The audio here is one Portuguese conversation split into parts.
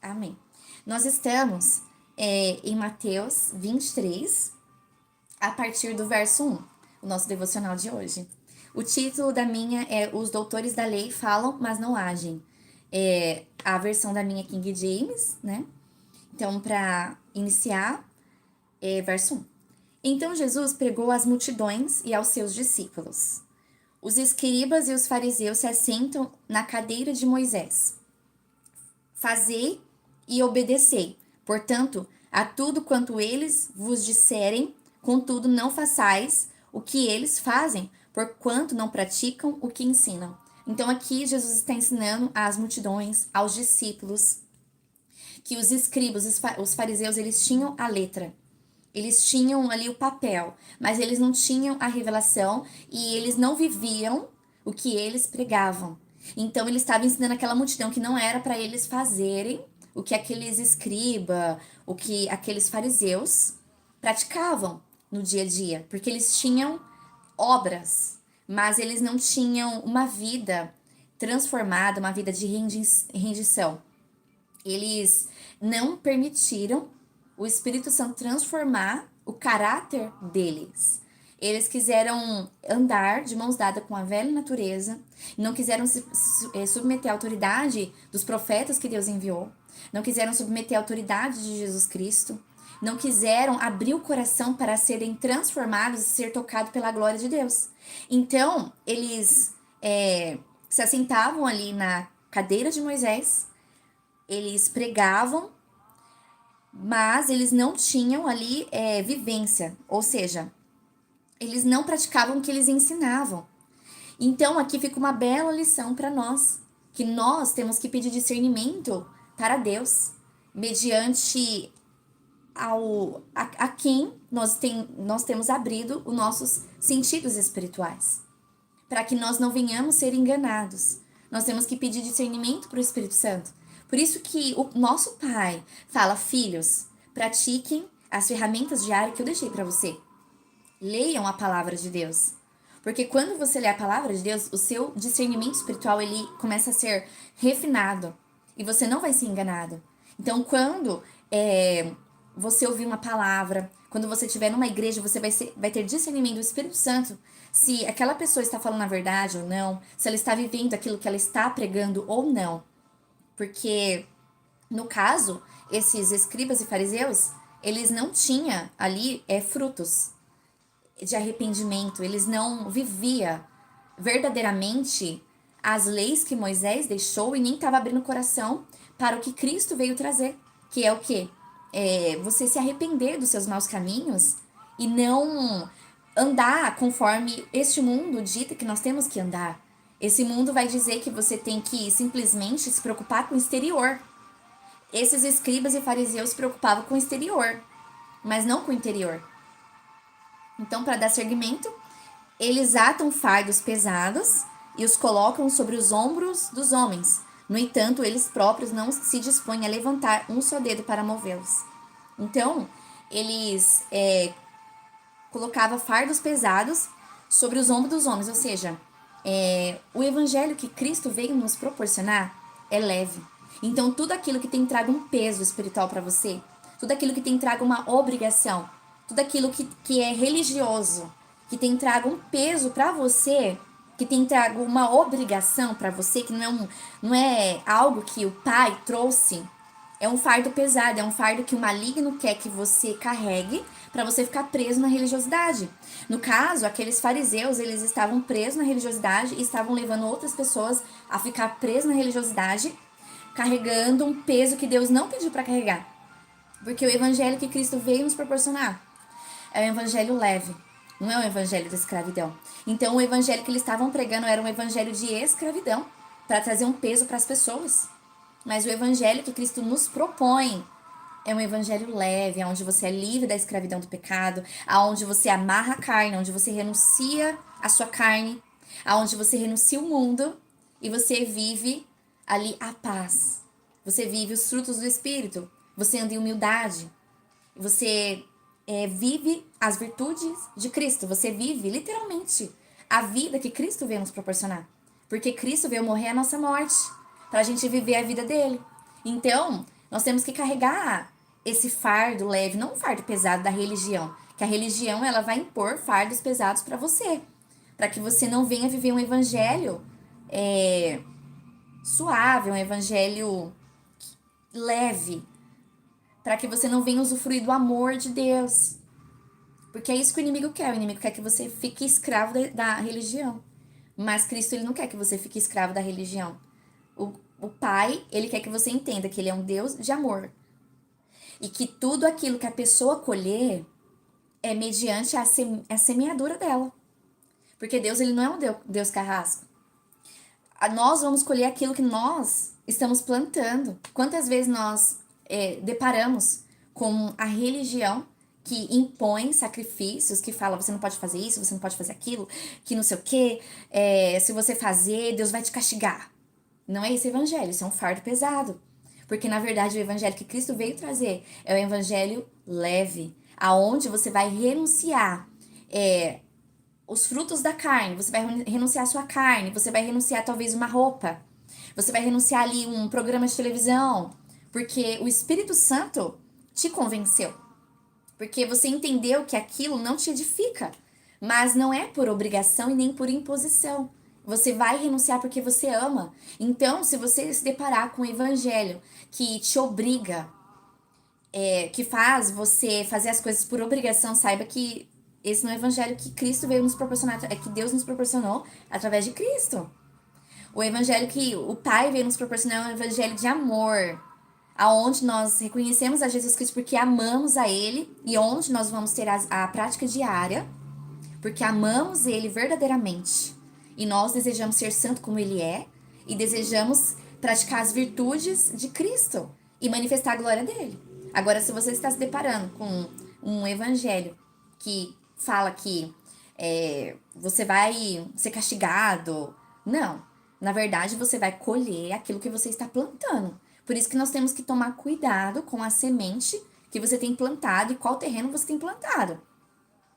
Amém. Nós estamos em Mateus 23, a partir do verso 1, o nosso devocional de hoje. O título da minha é Os Doutores da Lei Falam, mas não agem. É a versão da minha King James, né? Então, para iniciar, verso 1. Então Jesus pregou às multidões e aos seus discípulos. Os escribas e os fariseus se assentam na cadeira de Moisés. Fazei e obedecei, portanto, a tudo quanto eles vos disserem, contudo não façais o que eles fazem, porquanto não praticam o que ensinam. Então aqui Jesus está ensinando às multidões, aos discípulos, que os escribas, os fariseus, eles tinham a letra. Eles tinham ali o papel, mas eles não tinham a revelação e eles não viviam o que eles pregavam. Então ele estava ensinando aquela multidão que não era para eles fazerem o que aqueles escriba, o que aqueles fariseus praticavam no dia a dia, porque eles tinham obras, mas eles não tinham uma vida transformada, uma vida de rendição. Eles não permitiram o Espírito Santo transformar o caráter deles. Eles quiseram andar de mãos dadas com a velha natureza, não quiseram se submeter à autoridade dos profetas que Deus enviou, não quiseram submeter à autoridade de Jesus Cristo, não quiseram abrir o coração para serem transformados e ser tocados pela glória de Deus. Então, eles se assentavam ali na cadeira de Moisés, eles pregavam, mas eles não tinham ali vivência, ou seja, eles não praticavam o que eles ensinavam. Então aqui fica uma bela lição para nós, que nós temos que pedir discernimento para Deus, mediante a quem nós temos abrido os nossos sentidos espirituais, para que nós não venhamos ser enganados. Nós temos que pedir discernimento para o Espírito Santo. Por isso que o nosso Pai fala: filhos, pratiquem as ferramentas diárias que eu deixei para você. Leiam a palavra de Deus. Porque quando você lê a palavra de Deus, o seu discernimento espiritual ele começa a ser refinado e você não vai ser enganado. Então, quando você ouvir uma palavra, quando você estiver numa igreja, você vai ter discernimento do Espírito Santo se aquela pessoa está falando a verdade ou não, se ela está vivendo aquilo que ela está pregando ou não. Porque, no caso, esses escribas e fariseus, eles não tinham ali frutos de arrependimento, eles não viviam verdadeiramente as leis que Moisés deixou e nem estava abrindo o coração para o que Cristo veio trazer, que é o quê? Você se arrepender dos seus maus caminhos e não andar conforme este mundo dita que nós temos que andar. Esse mundo vai dizer que você tem que simplesmente se preocupar com o exterior. Esses escribas e fariseus se preocupavam com o exterior, mas não com o interior. Então, para dar seguimento, eles atam fardos pesados e os colocam sobre os ombros dos homens. No entanto, eles próprios não se dispõem a levantar um só dedo para movê-los. Então, eles colocavam fardos pesados sobre os ombros dos homens, ou seja, o evangelho que Cristo veio nos proporcionar é leve. Então, tudo aquilo que tem trago um peso espiritual para você, tudo aquilo que tem trago uma obrigação, tudo aquilo que é religioso, que tem trago um peso para você, que tem trago uma obrigação para você, que não é algo que o Pai trouxe, é um fardo pesado, é um fardo que o maligno quer que você carregue para você ficar preso na religiosidade. No caso, aqueles fariseus, eles estavam presos na religiosidade e estavam levando outras pessoas a ficar presos na religiosidade, carregando um peso que Deus não pediu para carregar. Porque o evangelho que Cristo veio nos proporcionar é um evangelho leve, não é um evangelho da escravidão. Então, o evangelho que eles estavam pregando era um evangelho de escravidão, para trazer um peso para as pessoas. Mas o evangelho que Cristo nos propõe é um evangelho leve, onde você é livre da escravidão do pecado, aonde você amarra a carne, onde você renuncia a sua carne, aonde você renuncia o mundo e você vive ali a paz. Você vive os frutos do Espírito, você anda em humildade, você vive as virtudes de Cristo, você vive literalmente a vida que Cristo veio nos proporcionar. Porque Cristo veio morrer a nossa morte, para a gente viver a vida dele. Então, Nós temos que carregar esse fardo leve, não um fardo pesado da religião. Que a religião, ela vai impor fardos pesados para você. Para que você não venha viver um evangelho suave, um evangelho leve. Para que você não venha usufruir do amor de Deus. Porque é isso que o inimigo quer. O inimigo quer que você fique escravo da religião. Mas Cristo, ele não quer que você fique escravo da religião. O Pai, ele quer que você entenda que ele é um Deus de amor. E que tudo aquilo que a pessoa colher é mediante a semeadura dela. Porque Deus, ele não é um Deus carrasco. Nós vamos colher aquilo que nós estamos plantando. Quantas vezes nós deparamos com a religião que impõe sacrifícios, que fala, você não pode fazer isso, você não pode fazer aquilo, que não sei o quê, se você fazer, Deus vai te castigar. Não é esse evangelho, isso é um fardo pesado. Porque, na verdade, o evangelho que Cristo veio trazer é o evangelho leve, aonde você vai renunciar os frutos da carne, você vai renunciar a sua carne, você vai renunciar talvez uma roupa, você vai renunciar ali um programa de televisão, porque o Espírito Santo te convenceu. Porque você entendeu que aquilo não te edifica, mas não é por obrigação e nem por imposição. Você vai renunciar porque você ama. Então, se você se deparar com um evangelho que te obriga, que faz você fazer as coisas por obrigação, saiba que esse não é o evangelho que Cristo veio nos proporcionar, é que Deus nos proporcionou através de Cristo. O evangelho que o Pai veio nos proporcionar é um evangelho de amor, aonde nós reconhecemos a Jesus Cristo porque amamos a Ele e onde nós vamos ter a prática diária, porque amamos Ele verdadeiramente. E nós desejamos ser santo como Ele é e desejamos praticar as virtudes de Cristo e manifestar a glória dele. Agora, se você está se deparando com um evangelho que fala que você vai ser castigado, não. Na verdade, você vai colher aquilo que você está plantando. Por isso que nós temos que tomar cuidado com a semente que você tem plantado e qual terreno você tem plantado.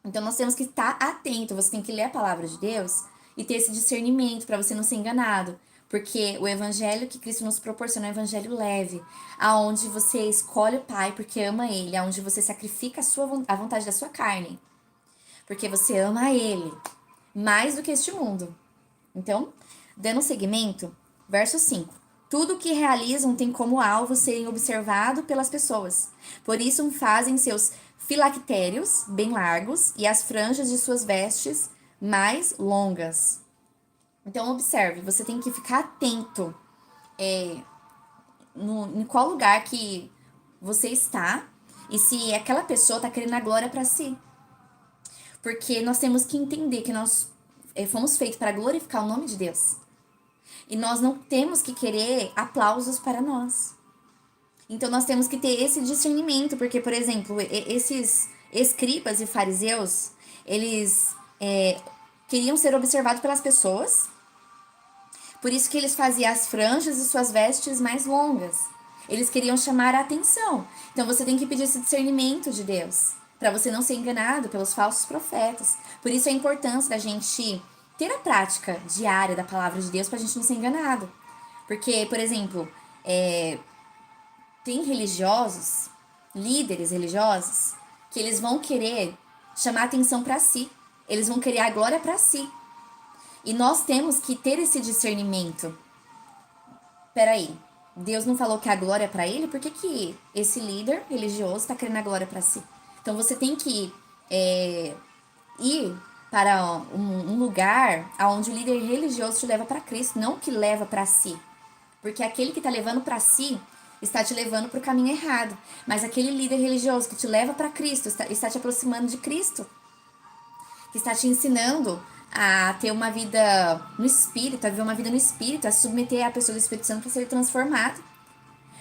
Então, nós temos que estar atento, você tem que ler a palavra de Deus e ter esse discernimento para você não ser enganado. Porque o evangelho que Cristo nos proporciona é um evangelho leve, aonde você escolhe o Pai porque ama Ele, aonde você sacrifica a vontade da sua carne, porque você ama Ele mais do que este mundo. Então, dando seguimento, verso 5. Tudo o que realizam tem como alvo serem observado pelas pessoas. Por isso fazem seus filactérios bem largos e as franjas de suas vestes mais longas. Então, observe, você tem que ficar atento em qual lugar que você está e se aquela pessoa está querendo a glória para si. Porque nós temos que entender que nós fomos feitos para glorificar o nome de Deus. E nós não temos que querer aplausos para nós. Então nós temos que ter esse discernimento, porque, por exemplo, esses escribas e fariseus, eles queriam ser observados pelas pessoas, por isso que eles faziam as franjas e suas vestes mais longas. Eles queriam chamar a atenção. Então você tem que pedir esse discernimento de Deus, para você não ser enganado pelos falsos profetas. Por isso a importância da gente ter a prática diária da palavra de Deus, para a gente não ser enganado. Porque, por exemplo, tem religiosos, líderes religiosos, que eles vão querer chamar a atenção para si. Eles vão querer a glória para si. E nós temos que ter esse discernimento. Peraí, Deus não falou que a glória é para ele? Por que esse líder religioso está querendo a glória para si? Então você tem que ir para um lugar onde o líder religioso te leva para Cristo, não que leva para si. Porque aquele que está levando para si está te levando para o caminho errado. Mas aquele líder religioso que te leva para Cristo está te aproximando de Cristo, que está te ensinando a ter uma vida no Espírito, a viver uma vida no Espírito, a submeter a pessoa do Espírito Santo para ser transformado.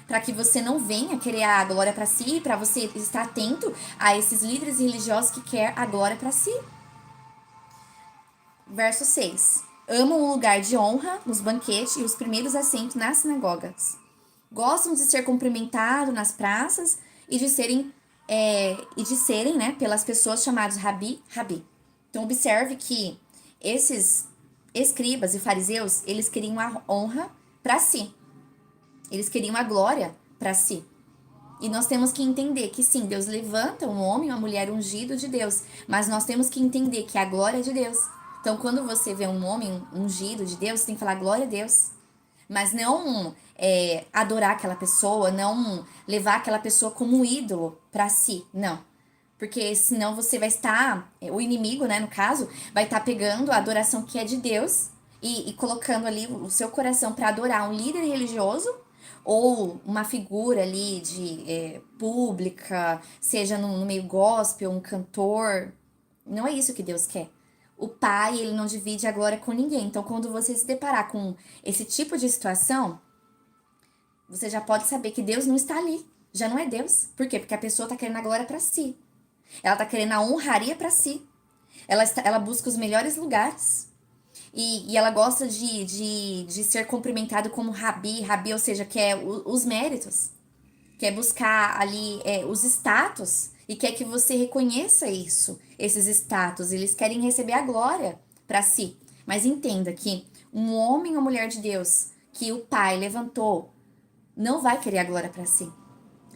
Para que você não venha querer a glória para si, para você estar atento a esses líderes religiosos que querem a glória para si. Verso 6. Amam o lugar de honra nos banquetes e os primeiros assentos nas sinagogas. Gostam de ser cumprimentados nas praças e de serem, né, pelas pessoas chamadas Rabi, Rabi. Então, observe que esses escribas e fariseus, eles queriam a honra para si. Eles queriam a glória para si. E nós temos que entender que sim, Deus levanta um homem, uma mulher ungido de Deus, mas nós temos que entender que a glória é de Deus. Então, quando você vê um homem ungido de Deus, você tem que falar glória a Deus. Mas não adorar aquela pessoa, não levar aquela pessoa como um ídolo para si, não. Porque senão você vai estar, o inimigo, né, no caso, vai estar pegando a adoração que é de Deus e colocando ali o seu coração para adorar um líder religioso ou uma figura ali de pública, seja no meio gospel, um cantor. Não é isso que Deus quer. O pai, ele não divide a glória com ninguém. Então, quando você se deparar com esse tipo de situação, você já pode saber que Deus não está ali. Já não é Deus. Por quê? Porque a pessoa está querendo a glória para si. Ela está querendo a honraria para si. Ela busca os melhores lugares. E ela gosta de ser cumprimentado como rabi, ou seja, quer os méritos. Quer buscar ali os status e quer que você reconheça isso, esses status. Eles querem receber a glória para si. Mas entenda que um homem ou mulher de Deus que o pai levantou não vai querer a glória para si.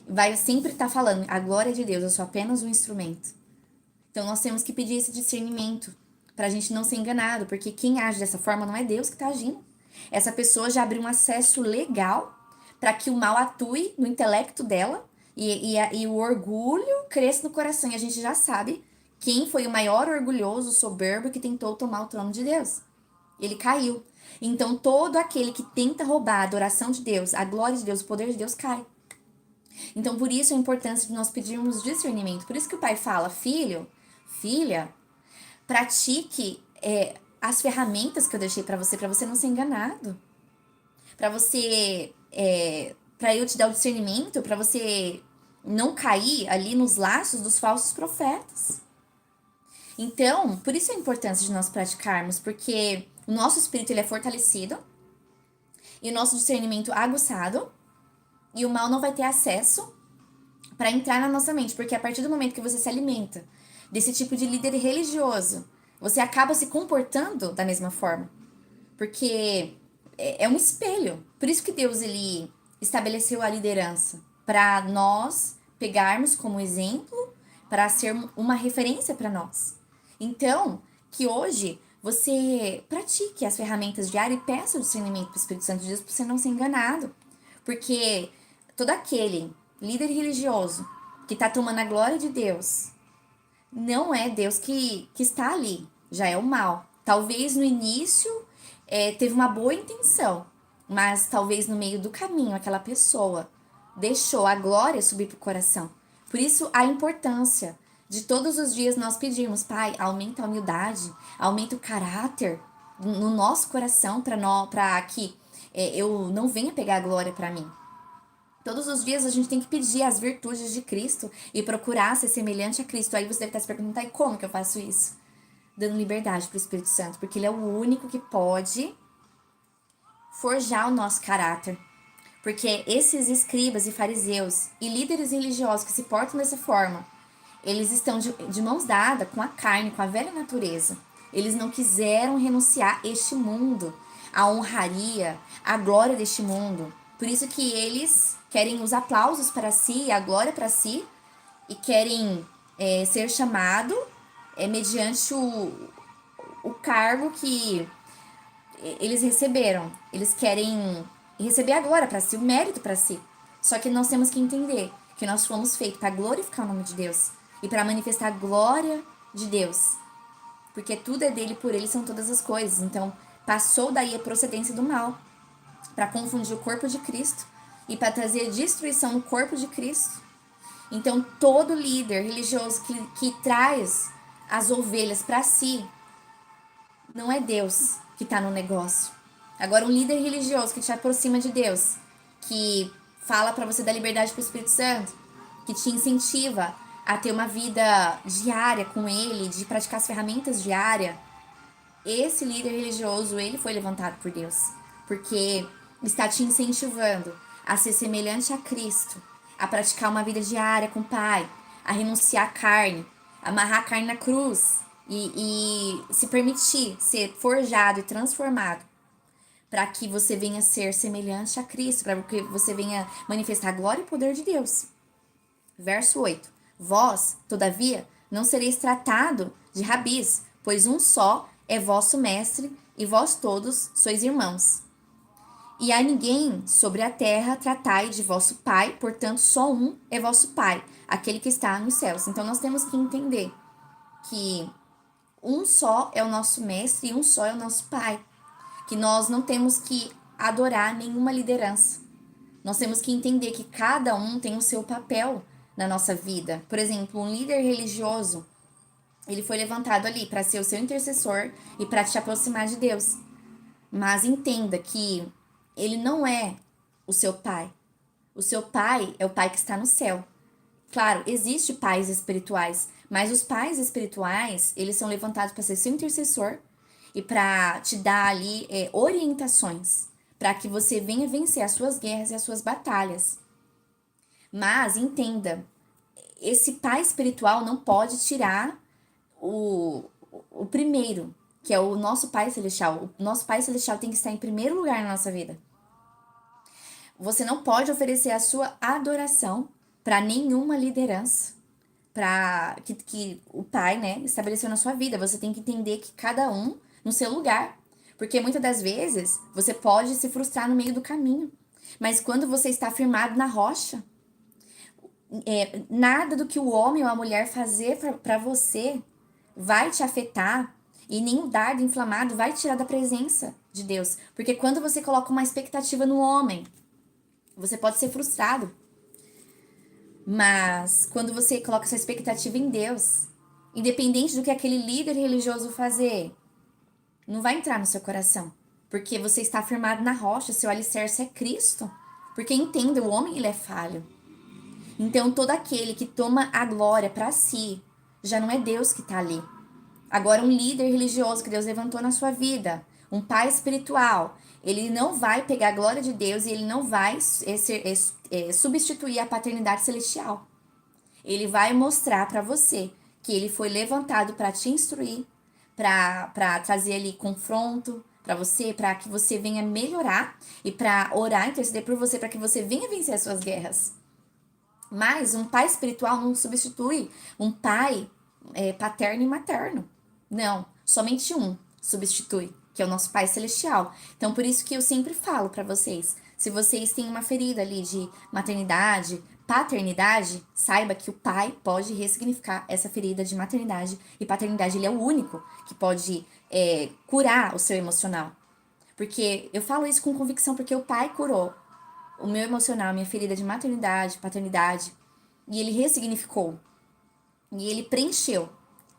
Vai sempre estar falando, a glória é de Deus, eu sou apenas um instrumento. Então nós temos que pedir esse discernimento para a gente não ser enganado, porque quem age dessa forma não é Deus que está agindo. Essa pessoa já abriu um acesso legal para que o mal atue no intelecto dela e o orgulho cresça no coração. E a gente já sabe quem foi o maior orgulhoso, soberbo que tentou tomar o trono de Deus. Ele caiu. Então todo aquele que tenta roubar a adoração de Deus, a glória de Deus, o poder de Deus cai. Então por isso a importância de nós pedirmos discernimento. Por isso que o pai fala, filho, filha, pratique as ferramentas que eu deixei para você não ser enganado. Para você, para eu te dar o discernimento, para você não cair ali nos laços dos falsos profetas. Então, por isso a importância de nós praticarmos, porque o nosso espírito ele é fortalecido e o nosso discernimento aguçado e o mal não vai ter acesso para entrar na nossa mente, porque a partir do momento que você se alimenta desse tipo de líder religioso, você acaba se comportando da mesma forma, porque é um espelho. Por isso que Deus ele estabeleceu a liderança para nós pegarmos como exemplo, para ser uma referência para nós. Então, que hoje você pratique as ferramentas diárias e peça o discernimento para o Espírito Santo de Deus para você não ser enganado. Porque todo aquele líder religioso que está tomando a glória de Deus não é Deus que está ali, já é o mal. Talvez no início teve uma boa intenção, mas talvez no meio do caminho aquela pessoa deixou a glória subir para o coração. Por isso a importância de todos os dias nós pedirmos, Pai, aumenta a humildade, aumenta o caráter no nosso coração para que eu não venha pegar a glória para mim. Todos os dias a gente tem que pedir as virtudes de Cristo e procurar ser semelhante a Cristo. Aí você deve estar se perguntando, e como que eu faço isso? Dando liberdade para o Espírito Santo, porque ele é o único que pode forjar o nosso caráter. Porque esses escribas e fariseus e líderes religiosos que se portam dessa forma, eles estão de mãos dadas com a carne, com a velha natureza. Eles não quiseram renunciar a este mundo, a honraria, a glória deste mundo. Por isso que eles querem os aplausos para si, a glória para si, e querem ser chamado mediante o cargo que eles receberam. Eles querem receber a glória para si, o mérito para si. Só que nós temos que entender que nós fomos feitos para glorificar o nome de Deus e para manifestar a glória de Deus. Porque tudo é dele, por ele são todas as coisas. Então, passou daí a procedência do mal para confundir o corpo de Cristo e para trazer destruição no corpo de Cristo. Então, todo líder religioso que traz as ovelhas para si, não é Deus que está no negócio. Agora, um líder religioso que te aproxima de Deus, que fala para você da liberdade para o Espírito Santo, que te incentiva a ter uma vida diária com ele, de praticar as ferramentas diárias, esse líder religioso, ele foi levantado por Deus, porque está te incentivando a ser semelhante a Cristo, a praticar uma vida diária com o Pai, a renunciar à carne, amarrar a carne na cruz e se permitir ser forjado e transformado para que você venha ser semelhante a Cristo, para que você venha manifestar a glória e o poder de Deus. Verso 8. Vós, todavia, não sereis tratado de rabis, pois um só é vosso mestre, e vós todos sois irmãos. E a ninguém sobre a terra tratai de vosso pai, portanto, só um é vosso pai, aquele que está nos céus. Então, nós temos que entender que um só é o nosso mestre e um só é o nosso pai. Que nós não temos que adorar nenhuma liderança. Nós temos que entender que cada um tem o seu papel na nossa vida. Por exemplo, um líder religioso, ele foi levantado ali para ser o seu intercessor e para te aproximar de Deus. Mas entenda que ele não é o seu pai. O seu pai é o pai que está no céu. Claro, existe pais espirituais, mas os pais espirituais, eles são levantados para ser seu intercessor e para te dar ali orientações, para que você venha vencer as suas guerras e as suas batalhas. Mas entenda, esse pai espiritual não pode tirar o primeiro, que é o nosso pai celestial. O nosso pai celestial tem que estar em primeiro lugar na nossa vida. Você não pode oferecer a sua adoração para nenhuma liderança, para que o pai, né, estabeleceu na sua vida. Você tem que entender que cada um no seu lugar, porque muitas das vezes você pode se frustrar no meio do caminho, mas quando você está firmado na rocha, nada do que o homem ou a mulher fazer para você vai te afetar e nenhum dardo inflamado vai te tirar da presença de Deus, porque quando você coloca uma expectativa no homem, você pode ser frustrado. Mas quando você coloca sua expectativa em Deus, independente do que aquele líder religioso fazer, não vai entrar no seu coração. Porque você está firmado na rocha, seu alicerce é Cristo. Porque entenda, o homem ele é falho. Então todo aquele que toma a glória para si, já não é Deus que está ali. Agora um líder religioso que Deus levantou na sua vida, um pai espiritual, ele não vai pegar a glória de Deus e ele não vai substituir a paternidade celestial. Ele vai mostrar para você que ele foi levantado para te instruir, para trazer ali confronto para você, para que você venha melhorar e para orar, interceder por você, para que você venha vencer as suas guerras. Mas um pai espiritual não substitui um pai paterno e materno. Não, somente um substitui, que é o nosso Pai Celestial. Então, por isso que eu sempre falo para vocês, se vocês têm uma ferida ali de maternidade, paternidade, saiba que o pai pode ressignificar essa ferida de maternidade e paternidade. Ele é o único que pode curar o seu emocional. Porque eu falo isso com convicção, porque o pai curou o meu emocional, minha ferida de maternidade, paternidade, e ele ressignificou. E ele preencheu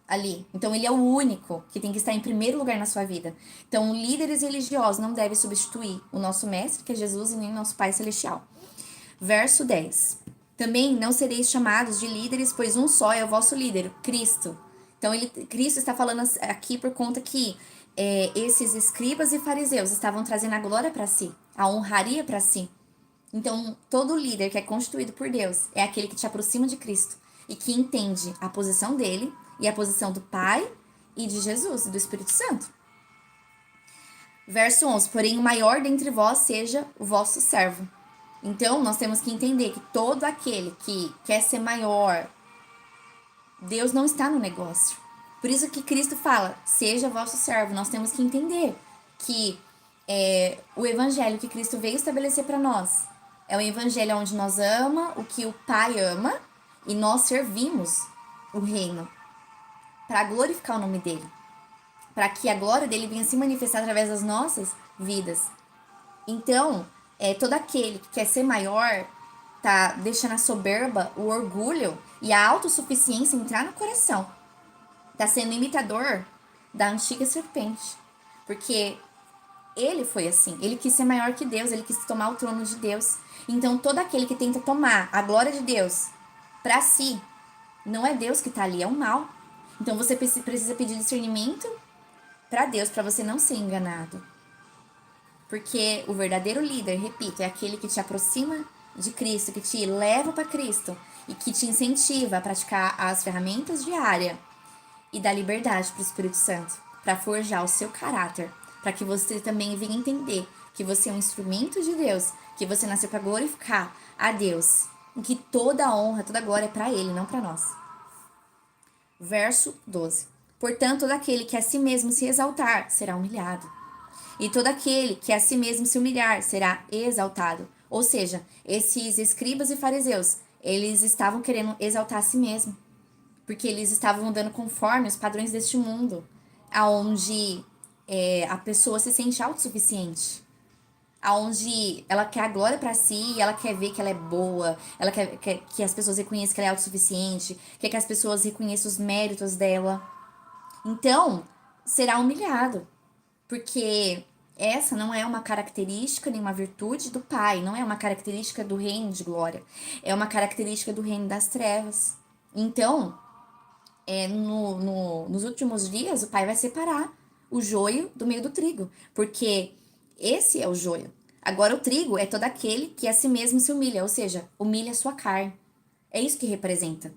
ali. Então, ele é o único que tem que estar em primeiro lugar na sua vida. Então, líderes religiosos não devem substituir o nosso mestre, que é Jesus, e nem o nosso Pai Celestial. Verso 10. Também não sereis chamados de líderes, pois um só é o vosso líder, Cristo. Então, Cristo está falando aqui por conta que esses escribas e fariseus estavam trazendo a glória para si, a honraria para si. Então, todo líder que é constituído por Deus é aquele que te aproxima de Cristo e que entende a posição dele e a posição do Pai e de Jesus e do Espírito Santo. Verso 11. Porém, o maior dentre vós seja o vosso servo. Então, nós temos que entender que todo aquele que quer ser maior, Deus não está no negócio. Por isso que Cristo fala, seja vosso servo. Nós temos que entender que o evangelho que Cristo veio estabelecer para nós é um evangelho onde nós amamos o que o Pai ama e nós servimos o reino para glorificar o nome dele, para que a glória dele venha se manifestar através das nossas vidas. Então, todo aquele que quer ser maior tá deixando a soberba, o orgulho e a autossuficiência entrar no coração. Tá sendo imitador da antiga serpente, porque ele foi assim, ele quis ser maior que Deus, ele quis tomar o trono de Deus. Então, todo aquele que tenta tomar a glória de Deus para si, não é Deus que tá ali, é o mal. Então, você precisa pedir discernimento para Deus, para você não ser enganado. Porque o verdadeiro líder, repito, é aquele que te aproxima de Cristo, que te leva para Cristo e que te incentiva a praticar as ferramentas diárias e dá liberdade para o Espírito Santo, para forjar o seu caráter, para que você também venha entender que você é um instrumento de Deus, que você nasceu para glorificar a Deus em que toda a honra, toda a glória é para ele, não para nós. Verso 12. Portanto, todo aquele que a si mesmo se exaltar será humilhado, e todo aquele que a si mesmo se humilhar será exaltado. Ou seja, esses escribas e fariseus, eles estavam querendo exaltar a si mesmo, porque eles estavam andando conforme os padrões deste mundo, aonde a pessoa se sente autossuficiente, aonde ela quer a glória para si, ela quer ver que ela é boa, ela quer que as pessoas reconheçam que ela é autossuficiente, quer que as pessoas reconheçam os méritos dela. Então, será humilhado, porque essa não é uma característica nem uma virtude do Pai, não é uma característica do reino de glória, é uma característica do reino das trevas. Então, nos últimos dias, o Pai vai separar o joio do meio do trigo, porque esse é o joio. Agora, o trigo é todo aquele que a si mesmo se humilha, ou seja, humilha a sua carne. É isso que representa.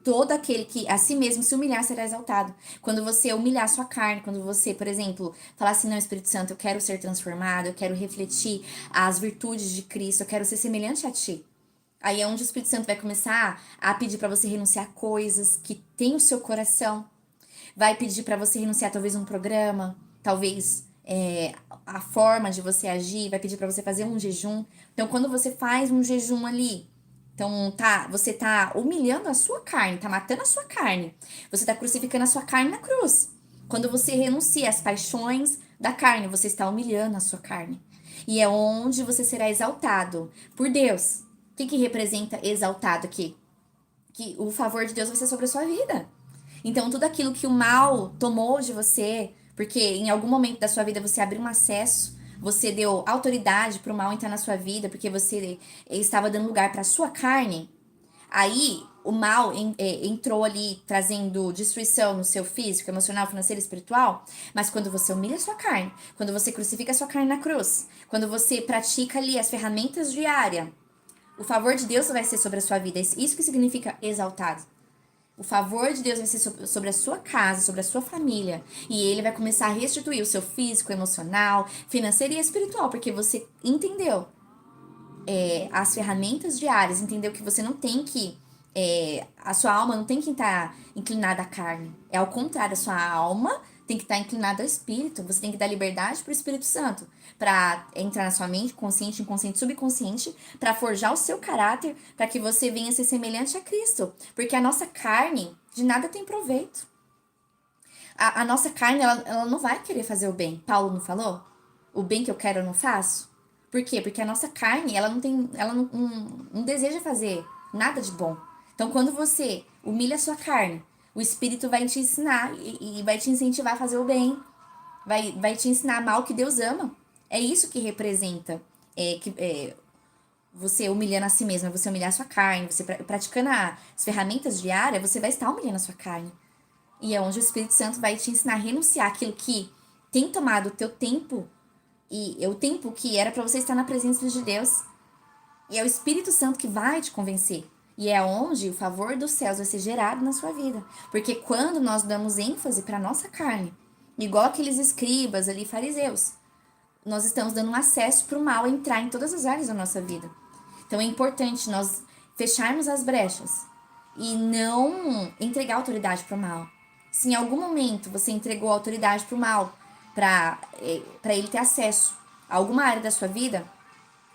Todo aquele que a si mesmo se humilhar será exaltado. Quando você humilhar a sua carne, quando você, por exemplo, falar assim, não, Espírito Santo, eu quero ser transformado, eu quero refletir as virtudes de Cristo, eu quero ser semelhante a ti. Aí é onde o Espírito Santo vai começar a pedir para você renunciar a coisas que tem o seu coração. Vai pedir para você renunciar talvez um programa, talvez a forma de você agir, vai pedir para você fazer um jejum. Então, quando você faz um jejum ali, então você tá humilhando a sua carne, tá matando a sua carne. Você tá crucificando a sua carne na cruz. Quando você renuncia às paixões da carne, você está humilhando a sua carne. E é onde você será exaltado por Deus. O que representa exaltado aqui? Que o favor de Deus vai ser sobre a sua vida. Então, tudo aquilo que o mal tomou de você, porque em algum momento da sua vida você abriu um acesso, você deu autoridade para o mal entrar na sua vida, porque você estava dando lugar para a sua carne, aí o mal entrou ali trazendo destruição no seu físico, emocional, financeiro e espiritual. Mas quando você humilha a sua carne, quando você crucifica a sua carne na cruz, quando você pratica ali as ferramentas diárias, o favor de Deus vai ser sobre a sua vida. Isso que significa exaltado. O favor de Deus vai ser sobre a sua casa, sobre a sua família. E ele vai começar a restituir o seu físico, emocional, financeiro e espiritual. Porque você entendeu as ferramentas diárias, entendeu que você não tem que. A sua alma não tem que estar inclinada à carne. É ao contrário, a sua alma tem que estar inclinada ao Espírito. Você tem que dar liberdade para o Espírito Santo para entrar na sua mente, consciente, inconsciente, subconsciente, para forjar o seu caráter, para que você venha ser semelhante a Cristo. Porque a nossa carne de nada tem proveito. A nossa carne, ela não vai querer fazer o bem. Paulo não falou? O bem que eu quero eu não faço? Por quê? Porque a nossa carne, ela não deseja fazer nada de bom. Então, quando você humilha a sua carne, o Espírito vai te ensinar e vai te incentivar a fazer o bem. Vai te ensinar a amar o que Deus ama. É isso que representa você humilhando a si mesmo, você humilhar a sua carne, você praticando as ferramentas diárias, você vai estar humilhando a sua carne. E é onde o Espírito Santo vai te ensinar a renunciar aquilo que tem tomado o teu tempo, e é o tempo que era para você estar na presença de Deus. E é o Espírito Santo que vai te convencer. E é onde o favor dos céus vai ser gerado na sua vida. Porque quando nós damos ênfase para nossa carne, igual aqueles escribas ali, fariseus, nós estamos dando um acesso para o mal entrar em todas as áreas da nossa vida. Então é importante nós fecharmos as brechas e não entregar autoridade para o mal. Se em algum momento você entregou autoridade para o mal, para ele ter acesso a alguma área da sua vida,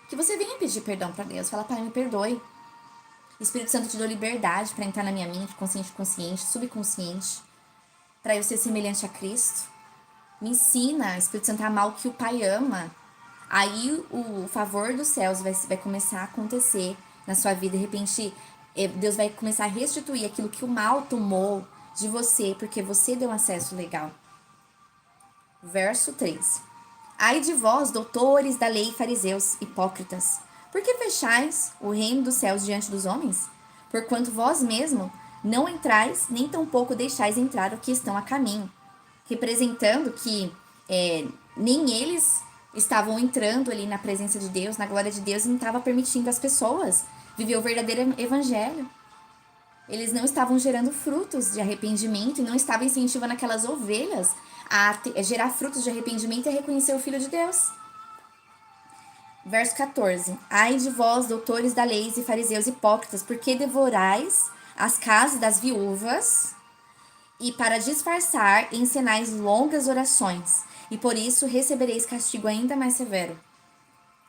que você venha pedir perdão para Deus. Fala, Pai, me perdoe. Espírito Santo, te dou liberdade para entrar na minha mente, consciente, consciente, subconsciente, para eu ser semelhante a Cristo. Me ensina, Espírito Santo, a amar o que o Pai ama. Aí o favor dos céus vai começar a acontecer na sua vida. De repente, Deus vai começar a restituir aquilo que o mal tomou de você, porque você deu acesso legal. Verso 3. Ai de vós, doutores da lei e fariseus, hipócritas, por que fechais o reino dos céus diante dos homens? Porquanto vós mesmo não entrais, nem tampouco deixais entrar o que estão a caminho. Representando que nem eles estavam entrando ali na presença de Deus, na glória de Deus, e não estava permitindo as pessoas viver o verdadeiro evangelho. Eles não estavam gerando frutos de arrependimento e não estavam incentivando aquelas ovelhas a gerar frutos de arrependimento e a reconhecer o Filho de Deus. Verso 14. Ai de vós, doutores da lei e fariseus hipócritas, porque devorais as casas das viúvas e para disfarçar encenais longas orações, e por isso recebereis castigo ainda mais severo.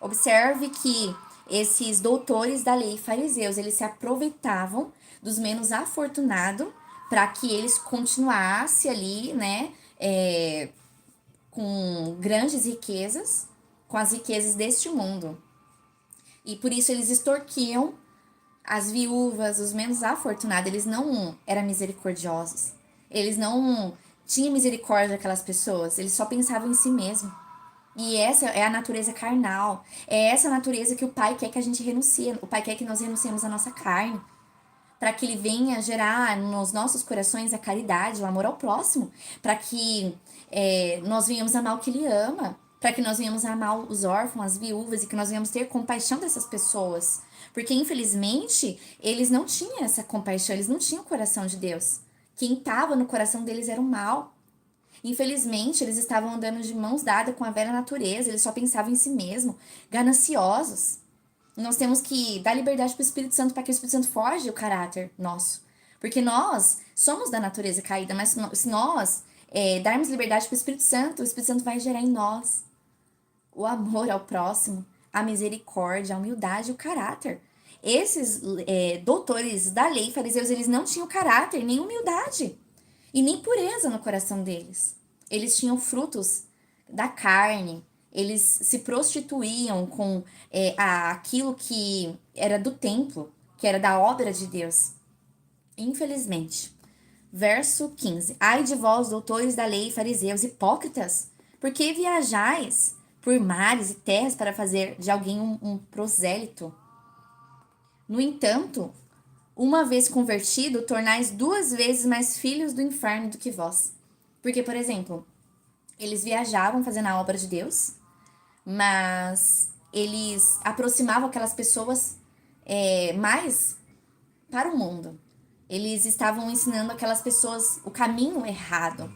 Observe que esses doutores da lei fariseus, eles se aproveitavam dos menos afortunados para que eles continuassem ali, né, com grandes riquezas, com as riquezas deste mundo. E por isso eles extorquiam as viúvas, os menos afortunados. Eles não eram misericordiosos. Eles não tinham misericórdia daquelas pessoas. Eles só pensavam em si mesmo. E essa é a natureza carnal. É essa natureza que o Pai quer que a gente renuncie. O Pai quer que nós renunciemos à nossa carne. Para que Ele venha gerar nos nossos corações a caridade, o amor ao próximo. Para que nós venhamos amar o que Ele ama. Para que nós venhamos amar os órfãos, as viúvas. E que nós venhamos ter compaixão dessas pessoas. Porque, infelizmente, eles não tinham essa compaixão. Eles não tinham o coração de Deus. Quem estava no coração deles era o mal. Infelizmente, eles estavam andando de mãos dadas com a velha natureza, eles só pensavam em si mesmo, gananciosos. Nós temos que dar liberdade para o Espírito Santo para que o Espírito Santo forje o caráter nosso. Porque nós somos da natureza caída, mas se nós darmos liberdade para o Espírito Santo vai gerar em nós o amor ao próximo, a misericórdia, a humildade e o caráter. Esses doutores da lei, fariseus, eles não tinham caráter, nem humildade. E nem pureza no coração deles. Eles tinham frutos da carne. Eles se prostituíam com aquilo que era do templo, que era da obra de Deus. Infelizmente. Verso 15. Ai de vós, doutores da lei, fariseus, hipócritas, porque viajais por mares e terras para fazer de alguém um prosélito. No entanto, uma vez convertido, tornais 2 vezes mais filhos do inferno do que vós. Porque, por exemplo, eles viajavam fazendo a obra de Deus, mas eles aproximavam aquelas pessoas mais para o mundo. Eles estavam ensinando aquelas pessoas o caminho errado,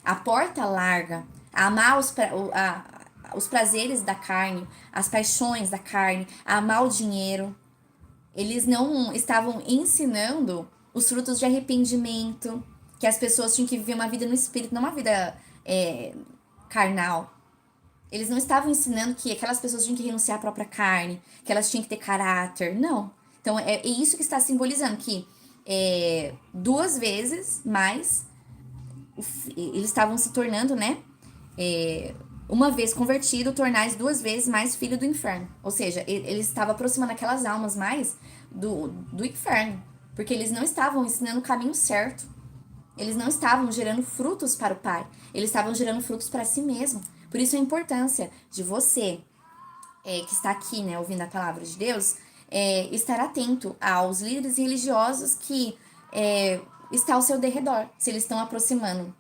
a porta larga, a amar os prazeres da carne, as paixões da carne, a amar o dinheiro. Eles não estavam ensinando os frutos de arrependimento, que as pessoas tinham que viver uma vida no espírito, não uma vida carnal. Eles não estavam ensinando que aquelas pessoas tinham que renunciar à própria carne, que elas tinham que ter caráter. Não. Então, é isso que está simbolizando, que 2 vezes mais eles estavam se tornando, né? Uma vez convertido, tornais 2 vezes mais filho do inferno. Ou seja, eles estavam aproximando aquelas almas mais do inferno. Porque eles não estavam ensinando o caminho certo. Eles não estavam gerando frutos para o Pai. Eles estavam gerando frutos para si mesmo. Por isso a importância de você, que está aqui, né, ouvindo a palavra de Deus, estar atento aos líderes religiosos que está ao seu derredor. Se eles estão aproximando,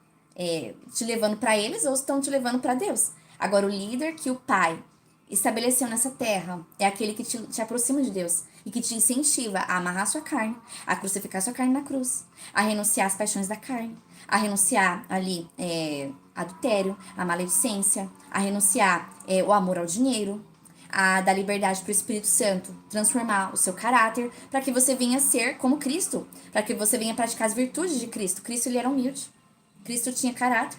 te levando para eles ou estão te levando para Deus. Agora, o líder que o Pai estabeleceu nessa terra é aquele que te aproxima de Deus e que te incentiva a amarrar sua carne, a crucificar sua carne na cruz, a renunciar às paixões da carne, a renunciar ali adultério, a maledicência, a renunciar o amor ao dinheiro, a dar liberdade para o Espírito Santo transformar o seu caráter, para que você venha ser como Cristo, para que você venha praticar as virtudes de Cristo. Cristo, ele era humilde. Cristo tinha caráter.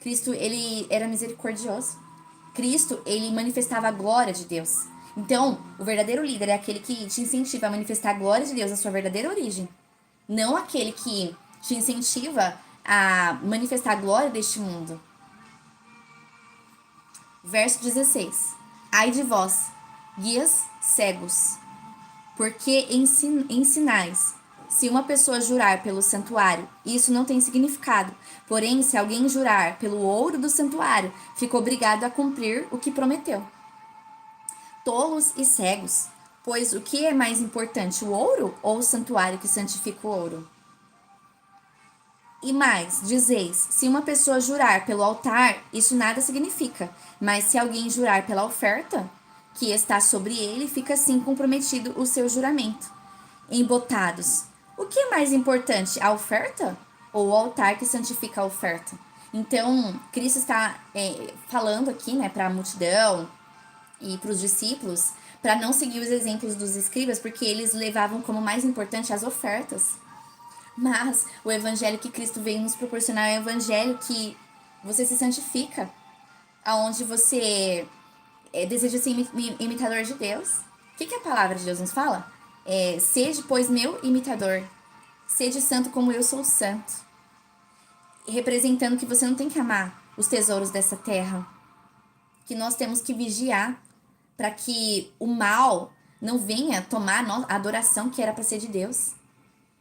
Cristo, ele era misericordioso. Cristo, ele manifestava a glória de Deus. Então, o verdadeiro líder é aquele que te incentiva a manifestar a glória de Deus, a sua verdadeira origem. Não aquele que te incentiva a manifestar a glória deste mundo. Verso 16. Ai de vós, guias cegos, porque ensinais. Se uma pessoa jurar pelo santuário, isso não tem significado. Porém, se alguém jurar pelo ouro do santuário, fica obrigado a cumprir o que prometeu. Tolos e cegos, pois o que é mais importante, o ouro ou o santuário que santifica o ouro? E mais, dizeis, se uma pessoa jurar pelo altar, isso nada significa. Mas se alguém jurar pela oferta, que está sobre ele, fica assim comprometido o seu juramento. Embotados. O que é mais importante, a oferta ou o altar que santifica a oferta? Então, Cristo está falando aqui, né, para a multidão, e para os discípulos para não seguir os exemplos dos escribas, porque eles levavam como mais importante as ofertas. Mas o evangelho que Cristo veio nos proporcionar é o evangelho que você se santifica, aonde você deseja ser imitador de Deus. O que a palavra de Deus nos fala? Sede, pois, meu imitador. Sede santo como eu sou santo. Representando que você não tem que amar os tesouros dessa terra. Que nós temos que vigiar para que o mal não venha tomar a adoração que era para ser de Deus.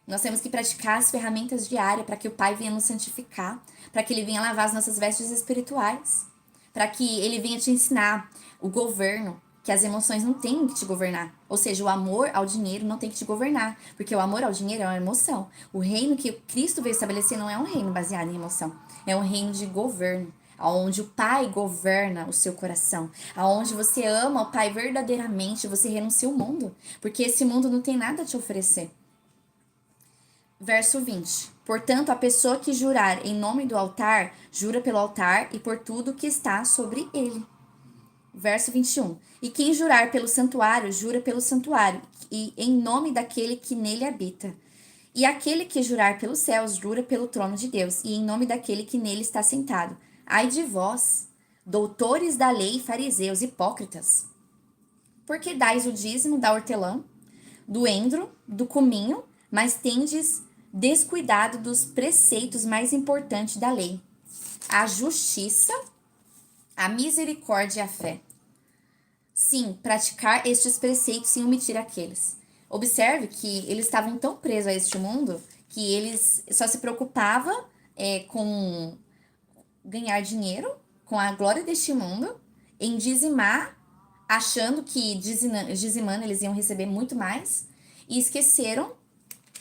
Nós temos que praticar as ferramentas diárias para que o Pai venha nos santificar, para que Ele venha lavar as nossas vestes espirituais, para que Ele venha te ensinar o governo, que as emoções não têm que te governar. Ou seja, o amor ao dinheiro não tem que te governar, porque o amor ao dinheiro é uma emoção. O reino que Cristo veio estabelecer não é um reino baseado em emoção, é um reino de governo, onde o Pai governa o seu coração, aonde você ama o Pai verdadeiramente, você renuncia ao mundo, porque esse mundo não tem nada a te oferecer. Verso 20. Portanto, a pessoa que jurar em nome do altar, jura pelo altar e por tudo que está sobre ele. Verso 21. E quem jurar pelo santuário, jura pelo santuário, e em nome daquele que nele habita. E aquele que jurar pelos céus, jura pelo trono de Deus, e em nome daquele que nele está sentado. Ai de vós, doutores da lei e fariseus hipócritas, porque dais o dízimo da hortelã, do endro, do cominho, mas tendes descuidado dos preceitos mais importantes da lei: a justiça, a misericórdia e a fé. Sim, praticar estes preceitos sem omitir aqueles. Observe que eles estavam tão presos a este mundo que eles só se preocupavam com ganhar dinheiro, com a glória deste mundo, em dizimar, achando que dizimando eles iam receber muito mais, e esqueceram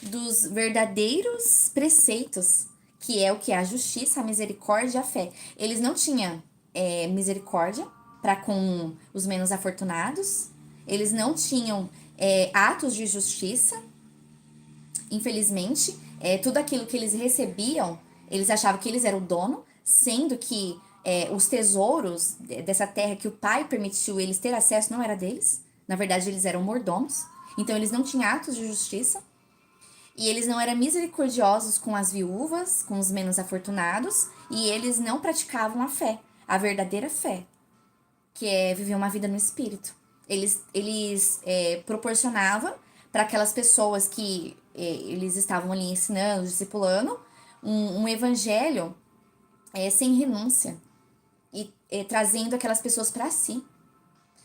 dos verdadeiros preceitos, que é o que? A justiça, a misericórdia e a fé. Eles não tinham misericórdia para com os menos afortunados, eles não tinham atos de justiça, infelizmente. Tudo aquilo que eles recebiam, eles achavam que eles eram o dono, sendo que os tesouros dessa terra que o pai permitiu eles ter acesso não era deles. Na verdade, eles eram mordomos. Então, eles não tinham atos de justiça. E eles não eram misericordiosos com as viúvas, com os menos afortunados. E eles não praticavam a fé, a verdadeira fé, que é viver uma vida no Espírito. Eles proporcionavam para aquelas pessoas que eles estavam ali ensinando, discipulando, um evangelho sem renúncia e trazendo aquelas pessoas para si,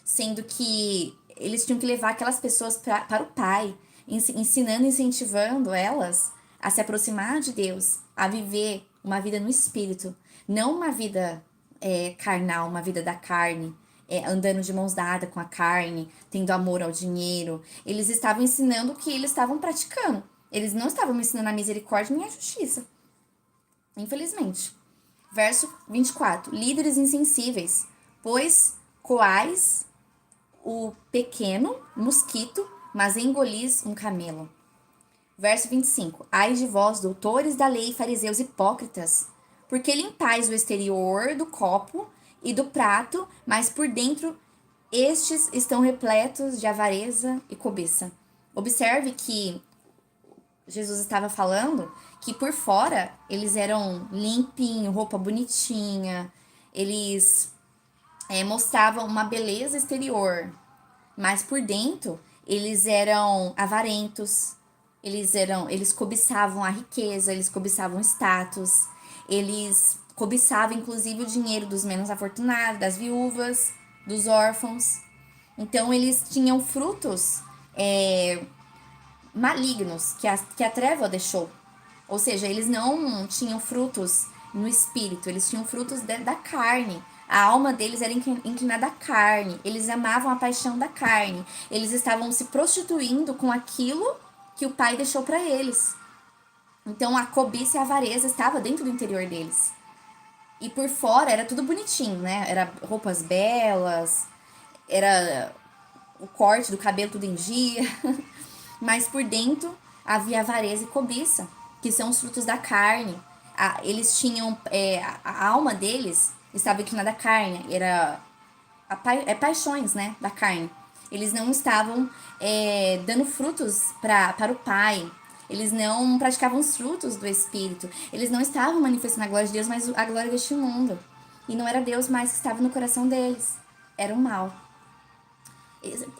sendo que eles tinham que levar aquelas pessoas para o Pai, ensinando e incentivando elas a se aproximar de Deus, a viver uma vida no Espírito, não uma vida carnal, uma vida da carne, andando de mãos dadas com a carne, tendo amor ao dinheiro. Eles estavam ensinando o que eles estavam praticando. Eles não estavam ensinando a misericórdia nem a justiça. Infelizmente. Verso 24. Líderes insensíveis, pois coais o pequeno mosquito, mas engolis um camelo. Verso 25. Ai de vós, doutores da lei, fariseus hipócritas, porque limpais o exterior do copo e do prato, mas por dentro estes estão repletos de avareza e cobiça. Observe que Jesus estava falando que por fora eles eram limpinhos, roupa bonitinha, eles mostravam uma beleza exterior, mas por dentro eles eram avarentos, eles cobiçavam a riqueza, eles cobiçavam o status, eles cobiçavam inclusive o dinheiro dos menos afortunados, das viúvas, dos órfãos. Então eles tinham frutos malignos que a treva deixou. Ou seja, eles não tinham frutos no espírito, eles tinham frutos da carne. A alma deles era inclinada à carne, eles amavam a paixão da carne, eles estavam se prostituindo com aquilo que o pai deixou para eles. Então a cobiça e a avareza estava dentro do interior deles. E por fora era tudo bonitinho, né? Era roupas belas, era o corte do cabelo tudo em dia. Mas por dentro havia avareza e cobiça, que são os frutos da carne. Eles tinham, a alma deles estava inclinada à carne, era paixões, né, da carne. Eles não estavam dando frutos para o Pai. Eles não praticavam os frutos do Espírito. Eles não estavam manifestando a glória de Deus, mas a glória deste mundo. E não era Deus mais que estava no coração deles. Era o mal.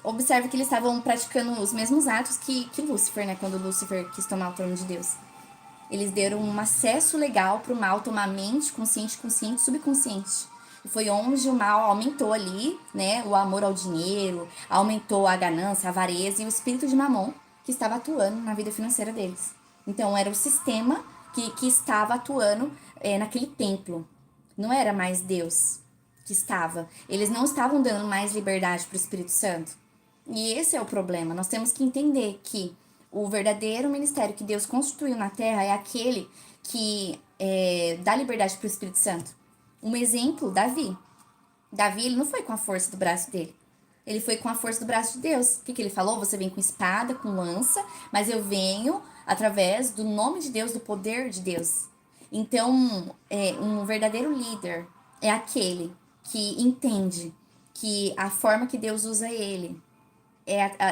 Observe que eles estavam praticando os mesmos atos que Lúcifer, né? Quando Lúcifer quis tomar o trono de Deus. Eles deram um acesso legal para o mal tomar mente, consciente, consciente, subconsciente. E foi onde o mal aumentou ali, né? O amor ao dinheiro, aumentou a ganância, a avareza e o espírito de Mamon que estava atuando na vida financeira deles. Então, era o sistema que estava atuando naquele templo. Não era mais Deus que estava. Eles não estavam dando mais liberdade para o Espírito Santo. E esse é o problema. Nós temos que entender que o verdadeiro ministério que Deus constituiu na Terra é aquele que dá liberdade para o Espírito Santo. Um exemplo, Davi. Davi, ele não foi com a força do braço dele. Ele foi com a força do braço de Deus. O que ele falou? Você vem com espada, com lança, mas eu venho através do nome de Deus, do poder de Deus. Então, um verdadeiro líder é aquele que entende que a forma que Deus usa ele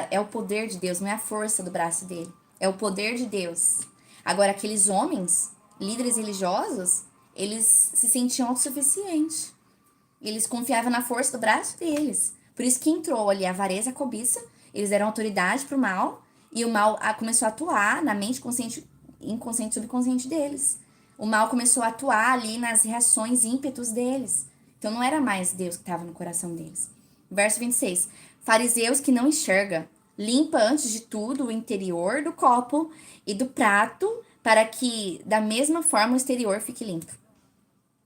é o poder de Deus, não é a força do braço dele. É o poder de Deus. Agora, aqueles homens, líderes religiosos, eles se sentiam autossuficientes. Eles confiavam na força do braço deles. Por isso que entrou ali a avareza, a cobiça. Eles deram autoridade pro mal. E o mal começou a atuar na mente consciente, inconsciente, subconsciente deles. O mal começou a atuar ali nas reações, ímpetos deles. Então não era mais Deus que estava no coração deles. Verso 26. Fariseus que não enxerga, limpa antes de tudo o interior do copo e do prato, para que da mesma forma o exterior fique limpo.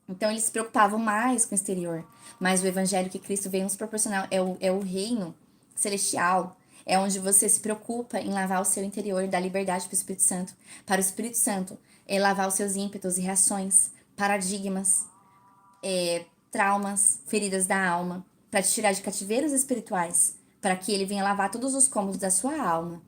Então eles se preocupavam mais com o exterior. Mas o evangelho que Cristo veio nos proporcionar é o reino celestial. É onde você se preocupa em lavar o seu interior e dar liberdade para o Espírito Santo. Para o Espírito Santo lavar os seus ímpetos e reações, paradigmas, traumas, feridas da alma, para te tirar de cativeiros espirituais, para que ele venha lavar todos os cômodos da sua alma.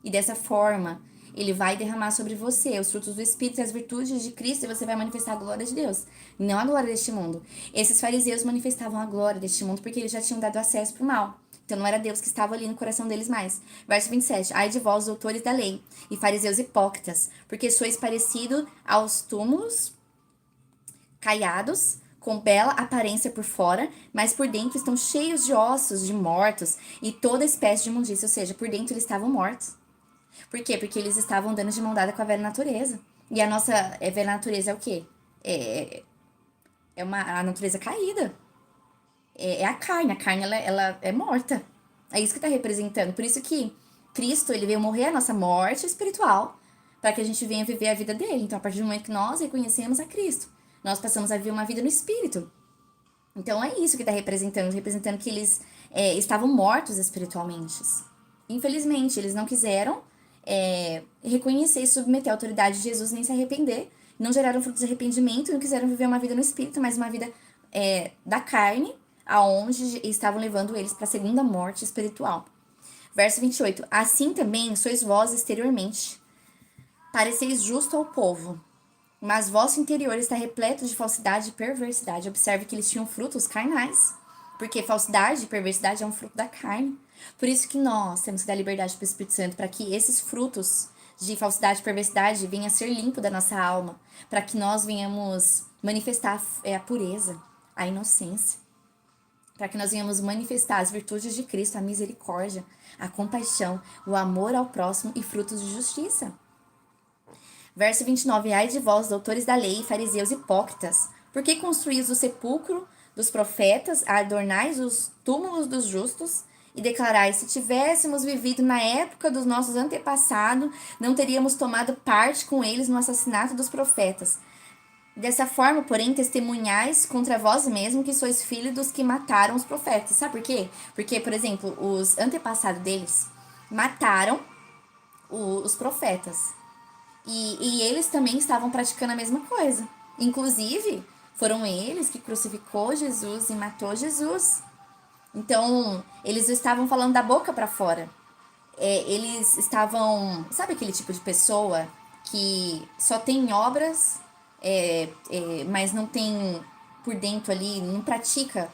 E dessa forma, ele vai derramar sobre você os frutos do Espírito e as virtudes de Cristo, e você vai manifestar a glória de Deus, não a glória deste mundo. Esses fariseus manifestavam a glória deste mundo porque eles já tinham dado acesso para o mal. Então não era Deus que estava ali no coração deles mais. Verso 27. Ai de vós, doutores da lei, e fariseus hipócritas, porque sois parecido aos túmulos caiados, com bela aparência por fora, mas por dentro estão cheios de ossos de mortos e toda espécie de imundícia, ou seja, por dentro eles estavam mortos. Por quê? Porque eles estavam dando de mão dada com a velha natureza. E a nossa velha natureza é o quê? A natureza caída. É a carne. A carne, ela é morta. É isso que está representando. Por isso que Cristo, ele veio morrer a nossa morte espiritual para que a gente venha viver a vida dele. Então, a partir do momento que nós reconhecemos a Cristo, nós passamos a viver uma vida no Espírito. Então, é isso que está representando que eles estavam mortos espiritualmente. Infelizmente, eles não quiseram reconhecer e submeter a autoridade de Jesus, nem se arrepender. Não geraram frutos de arrependimento, não quiseram viver uma vida no Espírito, mas uma vida da carne, aonde estavam levando eles para a segunda morte espiritual. Verso 28. Assim também sois vós exteriormente. Pareceis justo ao povo, mas vosso interior está repleto de falsidade e perversidade. Observe que eles tinham frutos carnais, porque falsidade e perversidade é um fruto da carne. Por isso que nós temos que dar liberdade para o Espírito Santo, para que esses frutos de falsidade e perversidade venham a ser limpos da nossa alma, para que nós venhamos manifestar a pureza, a inocência, para que nós venhamos manifestar as virtudes de Cristo, a misericórdia, a compaixão, o amor ao próximo e frutos de justiça. Verso 29. Ai de vós, doutores da lei, fariseus hipócritas, por que construís o sepulcro dos profetas, adornais os túmulos dos justos e declarais, se tivéssemos vivido na época dos nossos antepassados, não teríamos tomado parte com eles no assassinato dos profetas. Dessa forma, porém, testemunhais contra vós mesmos que sois filhos dos que mataram os profetas. Sabe por quê? Porque, por exemplo, os antepassados deles mataram os profetas. E eles também estavam praticando a mesma coisa. Inclusive, foram eles que crucificou Jesus e matou Jesus. Então, eles estavam falando da boca para fora. Eles estavam... Sabe aquele tipo de pessoa que só tem obras, mas não tem por dentro ali, não pratica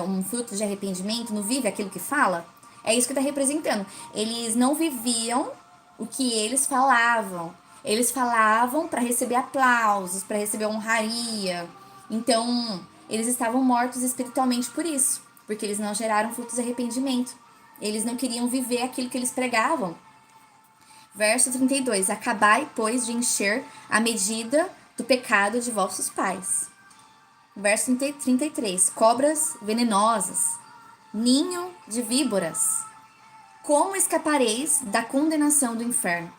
um fruto de arrependimento, não vive aquilo que fala, é isso que está representando. Eles não viviam o que eles falavam. Eles falavam para receber aplausos, para receber honraria. Então, eles estavam mortos espiritualmente por isso, porque eles não geraram frutos de arrependimento. Eles não queriam viver aquilo que eles pregavam. Verso 32: Acabai, pois, de encher a medida do pecado de vossos pais. Verso 33: Cobras venenosas, ninho de víboras, como escapareis da condenação do inferno?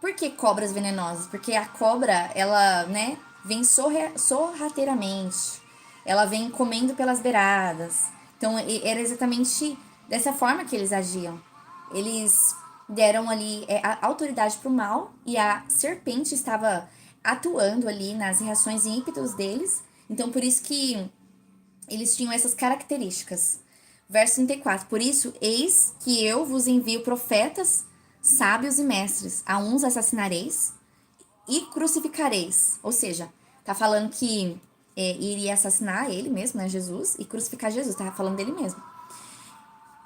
Por que cobras venenosas? Porque a cobra, ela, né, vem sorrateiramente. Ela vem comendo pelas beiradas. Então, era exatamente dessa forma que eles agiam. Eles deram ali a autoridade para o mal e a serpente estava atuando ali nas reações e ímpetos deles. Então, por isso que eles tinham essas características. Verso 34. Por isso, eis que eu vos envio profetas, sábios e mestres. A uns assassinareis e crucificareis. Ou seja, tá falando que iria assassinar ele mesmo, né, Jesus, e crucificar Jesus. Tá falando dele mesmo.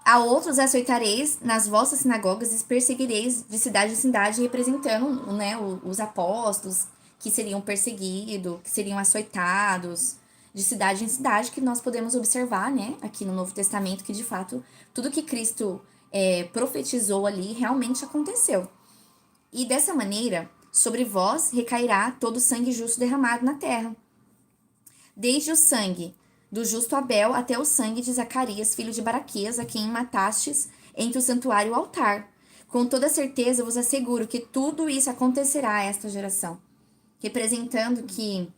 A outros açoitareis nas vossas sinagogas e perseguireis de cidade em cidade, representando, né, os apóstolos que seriam perseguidos, que seriam açoitados, de cidade em cidade, que nós podemos observar, né, aqui no Novo Testamento, que de fato tudo que Cristo profetizou ali realmente aconteceu. E dessa maneira, sobre vós recairá todo o sangue justo derramado na terra, desde o sangue do justo Abel até o sangue de Zacarias, filho de Baraquias, a quem matastes entre o santuário e o altar. Com toda certeza vos asseguro que tudo isso acontecerá a esta geração. Representando que,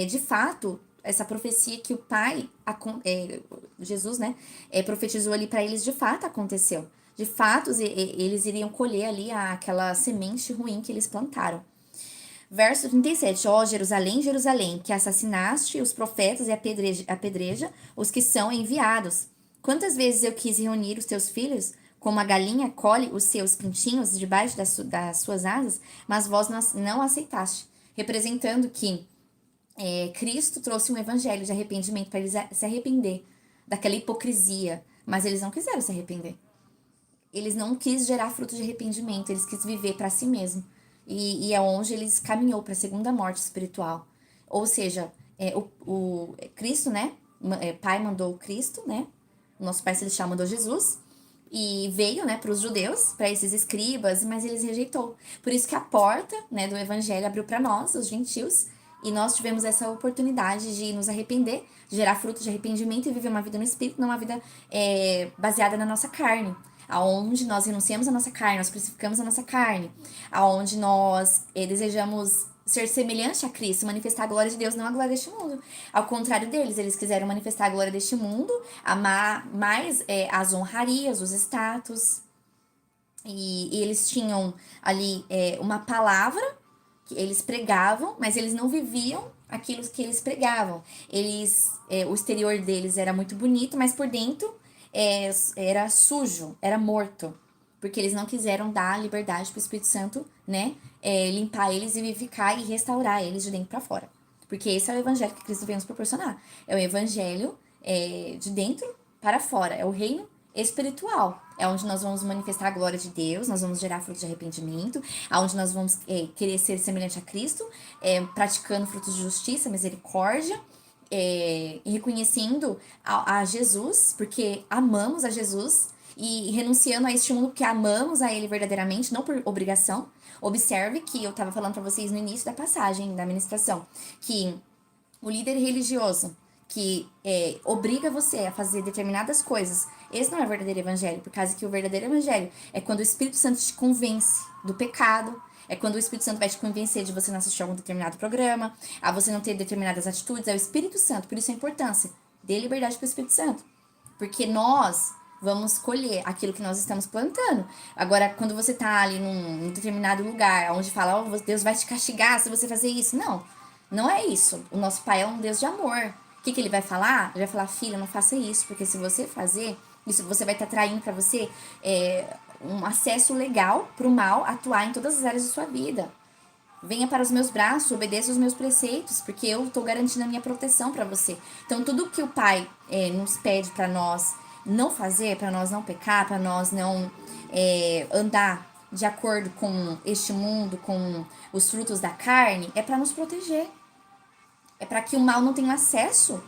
de fato, essa profecia que o Pai, Jesus, né, profetizou ali para eles, de fato aconteceu. De fato, eles iriam colher ali aquela semente ruim que eles plantaram. Verso 37. Ó Jerusalém, Jerusalém, que assassinaste os profetas e apedreja os que são enviados. Quantas vezes eu quis reunir os teus filhos, como a galinha colhe os seus pintinhos debaixo das suas asas, mas vós não aceitaste. Representando que Cristo trouxe um evangelho de arrependimento para eles se arrepender daquela hipocrisia, mas eles não quiseram se arrepender. Eles não quis gerar fruto de arrependimento, eles quis viver para si mesmo. E é onde eles caminhou para a segunda morte espiritual. Ou seja, o Cristo, né? Pai mandou Cristo, né? O nosso Pai Celestial mandou Jesus. E veio, né, para os judeus, para esses escribas, mas eles rejeitou. Por isso que a porta, né, do evangelho abriu para nós, os gentios, e nós tivemos essa oportunidade de nos arrepender, de gerar fruto de arrependimento e viver uma vida no Espírito, não uma vida baseada na nossa carne. Aonde nós renunciamos à nossa carne, nós crucificamos a nossa carne, aonde nós desejamos ser semelhante a Cristo, manifestar a glória de Deus, não a glória deste mundo. Ao contrário deles, eles quiseram manifestar a glória deste mundo, amar mais as honrarias, os status. E eles tinham ali uma palavra que eles pregavam, mas eles não viviam aquilo que eles pregavam. O exterior deles era muito bonito, mas por dentro era sujo, era morto. Porque eles não quiseram dar liberdade para o Espírito Santo, né? Limpar eles e vivificar e restaurar eles de dentro para fora. Porque esse é o evangelho que Cristo veio nos proporcionar. É o evangelho de dentro para fora. É o reino espiritual. É onde nós vamos manifestar a glória de Deus, nós vamos gerar frutos de arrependimento, aonde nós vamos querer ser semelhante a Cristo, praticando frutos de justiça, misericórdia, reconhecendo a Jesus, porque amamos a Jesus, e renunciando a este mundo porque amamos a ele verdadeiramente, não por obrigação. Observe que eu estava falando para vocês no início da passagem, da ministração, que o líder religioso que obriga você a fazer determinadas coisas, esse não é o verdadeiro evangelho, por causa que o verdadeiro evangelho é quando o Espírito Santo te convence do pecado, é quando o Espírito Santo vai te convencer de você não assistir a algum determinado programa, a você não ter determinadas atitudes, é o Espírito Santo, por isso a importância, dê liberdade para o Espírito Santo, porque nós vamos colher aquilo que nós estamos plantando. Agora, quando você tá ali num determinado lugar, onde fala, Deus vai te castigar se você fazer isso, não é isso. O nosso Pai é um Deus de amor. O que ele vai falar? Ele vai falar, filha, não faça isso, porque se você fazer, isso você vai estar traindo para você um acesso legal para o mal atuar em todas as áreas da sua vida. Venha para os meus braços, obedeça os meus preceitos, porque eu estou garantindo a minha proteção para você. Então, tudo que o Pai nos pede para nós não fazer, para nós não pecar, para nós não andar de acordo com este mundo, com os frutos da carne, é para nos proteger. É para que o mal não tenha acesso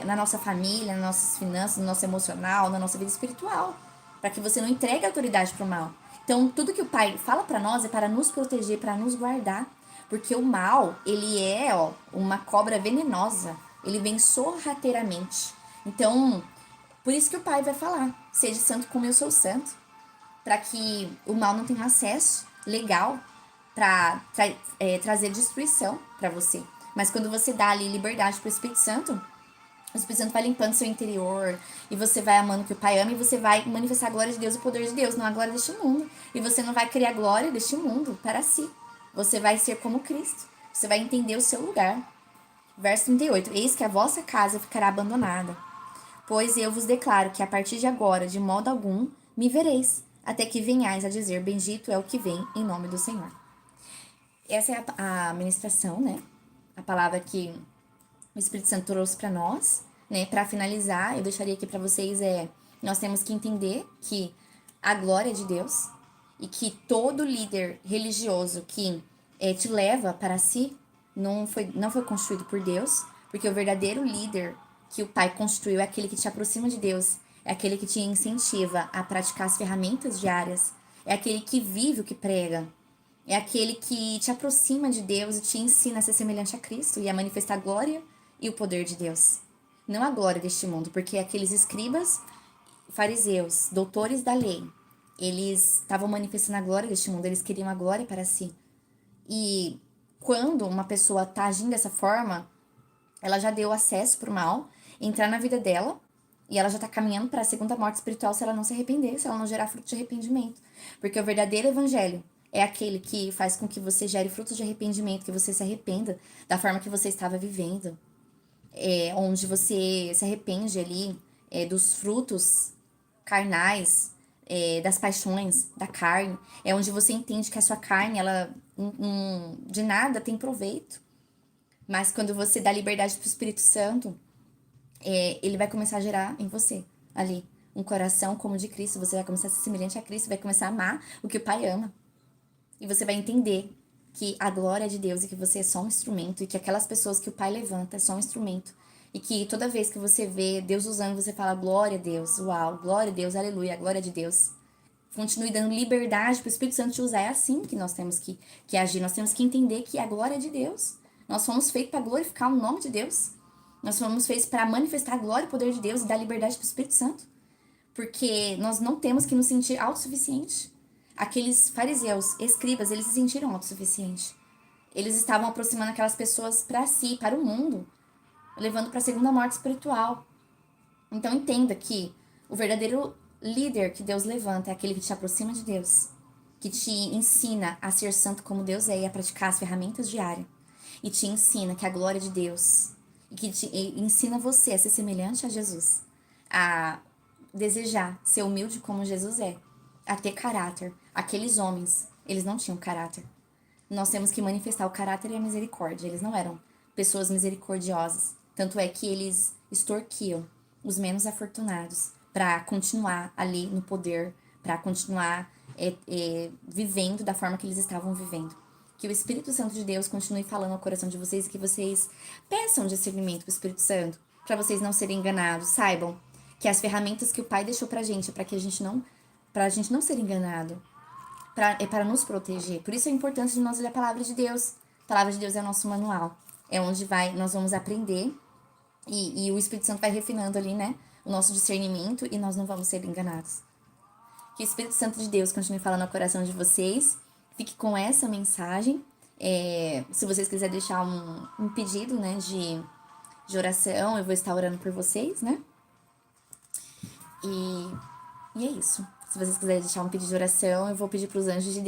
na nossa família, nas nossas finanças, no nosso emocional, na nossa vida espiritual. Para que você não entregue a autoridade para o mal. Então, tudo que o Pai fala para nós é para nos proteger, para nos guardar. Porque o mal, ele é uma cobra venenosa. Ele vem sorrateiramente. Então, por isso que o Pai vai falar: seja santo como eu sou santo. Para que o mal não tenha acesso legal para trazer destruição para você. Mas quando você dá ali liberdade para o Espírito Santo, o Espírito Santo vai limpando seu interior. E você vai amando o que o Pai ama. E você vai manifestar a glória de Deus e o poder de Deus. Não a glória deste mundo. E você não vai criar a glória deste mundo para si. Você vai ser como Cristo. Você vai entender o seu lugar. Verso 38. Eis que a vossa casa ficará abandonada. Pois eu vos declaro que a partir de agora, de modo algum, me vereis. Até que venhais a dizer: bendito é o que vem em nome do Senhor. Essa é a ministração, né? A palavra que o Espírito Santo trouxe para nós, né? Para finalizar, eu deixaria aqui para vocês nós temos que entender que a glória é de Deus e que todo líder religioso que te leva para si não foi construído por Deus, porque o verdadeiro líder que o Pai construiu é aquele que te aproxima de Deus, é aquele que te incentiva a praticar as ferramentas diárias, é aquele que vive o que prega. É aquele que te aproxima de Deus e te ensina a ser semelhante a Cristo e a manifestar a glória e o poder de Deus. Não a glória deste mundo, porque aqueles escribas, fariseus, doutores da lei, eles estavam manifestando a glória deste mundo, eles queriam a glória para si. E quando uma pessoa está agindo dessa forma, ela já deu acesso para o mal entrar na vida dela e ela já está caminhando para a segunda morte espiritual se ela não se arrepender, se ela não gerar fruto de arrependimento. Porque o verdadeiro evangelho é aquele que faz com que você gere frutos de arrependimento, que você se arrependa da forma que você estava vivendo. Onde você se arrepende ali dos frutos carnais, das paixões da carne. É onde você entende que a sua carne, ela de nada tem proveito. Mas quando você dá liberdade para o Espírito Santo, ele vai começar a gerar em você, ali, um coração como o de Cristo. Você vai começar a ser semelhante a Cristo, vai começar a amar o que o Pai ama. E você vai entender que a glória é de Deus e que você é só um instrumento. E que aquelas pessoas que o Pai levanta é só um instrumento. E que toda vez que você vê Deus usando, você fala: glória a Deus, uau, glória a Deus, aleluia, glória de Deus. Continue dando liberdade para o Espírito Santo te usar. É assim que nós temos que agir. Nós temos que entender que a glória é de Deus. Nós fomos feitos para glorificar o nome de Deus. Nós fomos feitos para manifestar a glória e o poder de Deus e dar liberdade para o Espírito Santo. Porque nós não temos que nos sentir autossuficientes. Aqueles fariseus, escribas, eles se sentiram autossuficientes. Eles estavam aproximando aquelas pessoas para si, para o mundo, levando para a segunda morte espiritual. Então entenda que o verdadeiro líder que Deus levanta é aquele que te aproxima de Deus, que te ensina a ser santo como Deus é e a praticar as ferramentas diárias. E te ensina que a glória é de Deus, e que te ensina você a ser semelhante a Jesus, a desejar ser humilde como Jesus é, a ter caráter. Aqueles homens, eles não tinham caráter. Nós temos que manifestar o caráter e a misericórdia. Eles não eram pessoas misericordiosas. Tanto é que eles extorquiam os menos afortunados para continuar ali no poder, para continuar vivendo da forma que eles estavam vivendo. Que o Espírito Santo de Deus continue falando ao coração de vocês e que vocês peçam discernimento para o Espírito Santo, para vocês não serem enganados. Saibam que as ferramentas que o Pai deixou pra gente é para que a gente não ser enganado, para nos proteger. Por isso a importância de nós ler a palavra de Deus. A palavra de Deus é o nosso manual. É onde nós vamos aprender e o Espírito Santo vai refinando ali, né, o nosso discernimento e nós não vamos ser enganados. Que o Espírito Santo de Deus continue falando ao coração de vocês. Fique com essa mensagem. Se vocês quiserem deixar um pedido, né, de oração, eu vou estar orando por vocês, né? E é isso. Se vocês quiserem deixar um pedido de oração, eu vou pedir para os anjos de